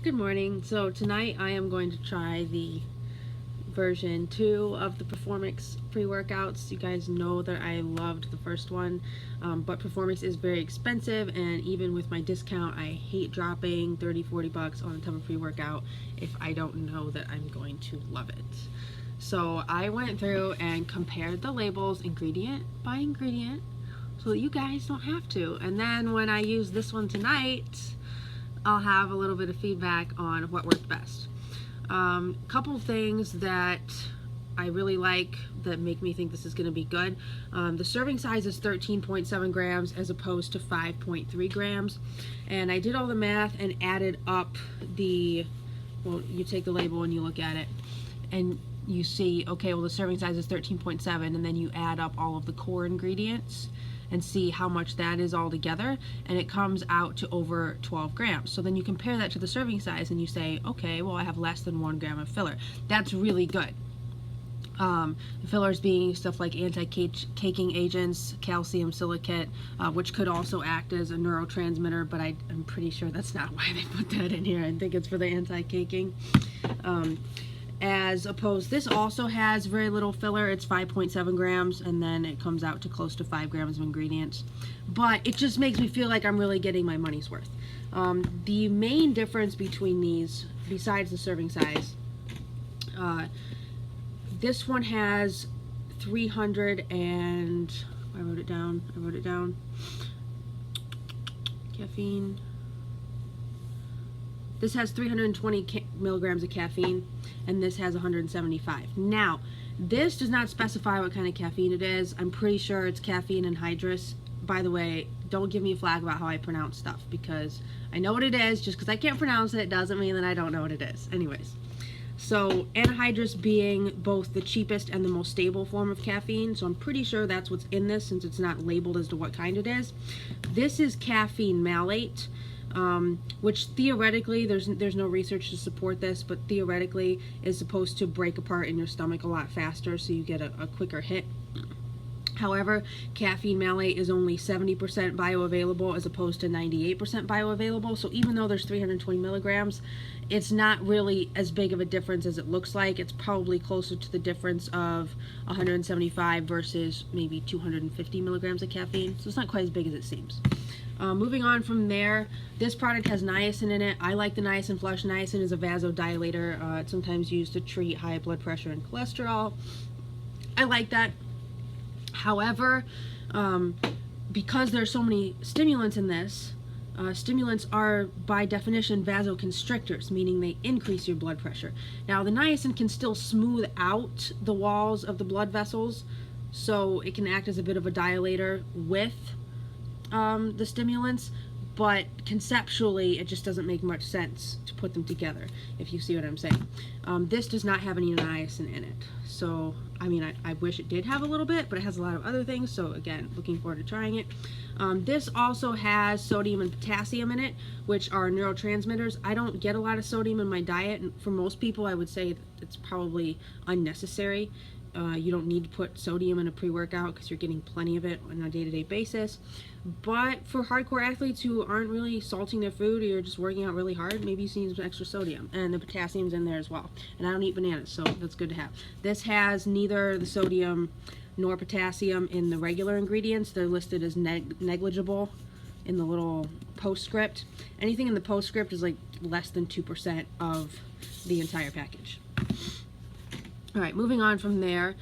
Good morning. So tonight I am going to try the version 2 of the Performix pre-workouts. You guys know that I loved the first one, but Performix is very expensive, and even with my discount I hate dropping 30-40 bucks on a ton of pre-workout if I don't know that I'm going to love it. So I went through and compared the labels ingredient by ingredient so that you guys don't have to, and then when I use this one tonight I'll have a little bit of feedback on what worked best. Couple things that I really like that make me think this is going to be good. The serving size is 13.7 grams as opposed to 5.3 grams. And I did all the math and added up the, well, you take the label and you look at it and you see, okay, well the serving size is 13.7, and then you add up all of the core ingredients and see how much that is all together, and it comes out to over 12 grams. So then you compare that to the serving size and you say, okay, well I have less than 1 gram of filler. That's really good. The fillers being stuff like anti-caking agents, calcium silicate, which could also act as a neurotransmitter, but I'm pretty sure that's not why they put that in here. I think it's for the anti-caking. As opposed, this also has very little filler. It's 5.7 grams, and then it comes out to close to 5 grams of ingredients. But it just makes me feel like I'm really getting my money's worth. The main difference between these, besides the serving size, this one has 300 and I wrote it down. Caffeine. This has 320 milligrams of caffeine, and this has 175. Now, this does not specify what kind of caffeine it is. I'm pretty sure it's caffeine anhydrous. By the way, don't give me a flag about how I pronounce stuff, because I know what it is. Just because I can't pronounce it doesn't mean that I don't know what it is. Anyways, so anhydrous being both the cheapest and the most stable form of caffeine, so I'm pretty sure that's what's in this since it's not labeled as to what kind it is. This is caffeine malate. Which theoretically, there's no research to support this, but theoretically is supposed to break apart in your stomach a lot faster, so you get a quicker hit. However, caffeine malate is only 70% bioavailable as opposed to 98% bioavailable, so even though there's 320 milligrams, it's not really as big of a difference as it looks like. It's probably closer to the difference of 175 versus maybe 250 milligrams of caffeine, so it's not quite as big as it seems. Moving on from there, this product has niacin in it. I like the niacin flush. Niacin is a vasodilator. It's sometimes used to treat high blood pressure and cholesterol. I like that. However, because there's so many stimulants in this, stimulants are by definition vasoconstrictors, meaning they increase your blood pressure. Now, the niacin can still smooth out the walls of the blood vessels, so it can act as a bit of a dilator with the stimulants, but conceptually it just doesn't make much sense to put them together, if you see what I'm saying. This does not have any niacin in it, so I mean I wish it did have a little bit, but it has a lot of other things, so again, looking forward to trying it. This also has sodium and potassium in it, which are neurotransmitters. I don't get a lot of sodium in my diet, and for most people I would say it's probably unnecessary. You don't need to put sodium in a pre-workout because you're getting plenty of it on a day-to-day basis. But for hardcore athletes who aren't really salting their food, or you're just working out really hard, maybe you need some extra sodium. And the potassium's in there as well. And I don't eat bananas, so that's good to have. This has neither the sodium nor potassium in the regular ingredients. They're listed as negligible in the little postscript. Anything in the postscript is like less than 2% of the entire package. Alright, moving on from there.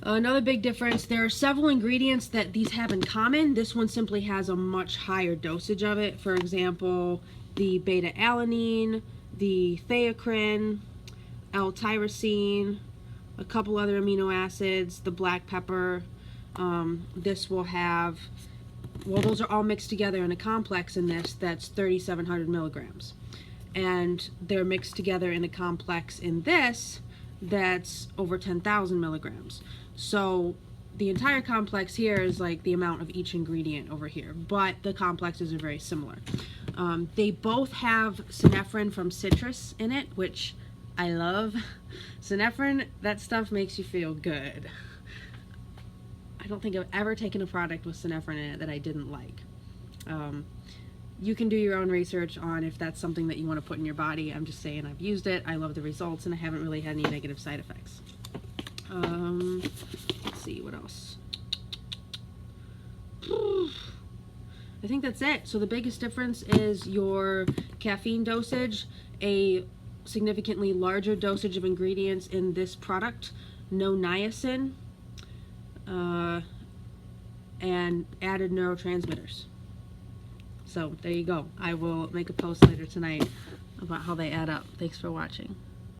Another big difference, there are several ingredients that these have in common. This one simply has a much higher dosage of it. For example, the beta-alanine, the theacrine, L-tyrosine, a couple other amino acids, the black pepper. This will have, well, those are all mixed together in a complex in this that's 3,700 milligrams. And they're mixed together in a complex in this that's over 10,000 milligrams. So the entire complex here is like the amount of each ingredient over here, but the complexes are very similar. They both have synephrine from citrus in it, which I love. Synephrine, that stuff makes you feel good. I don't think I've ever taken a product with synephrine in it that I didn't like. you can do your own research on if that's something that you want to put in your body. I'm just saying I've used it, I love the results, and I haven't really had any negative side effects. Let's see, what else? I think that's it. So the biggest difference is your caffeine dosage, a significantly larger dosage of ingredients in this product, no niacin, and added neurotransmitters. So there you go. I will make a post later tonight about how they add up. Thanks for watching.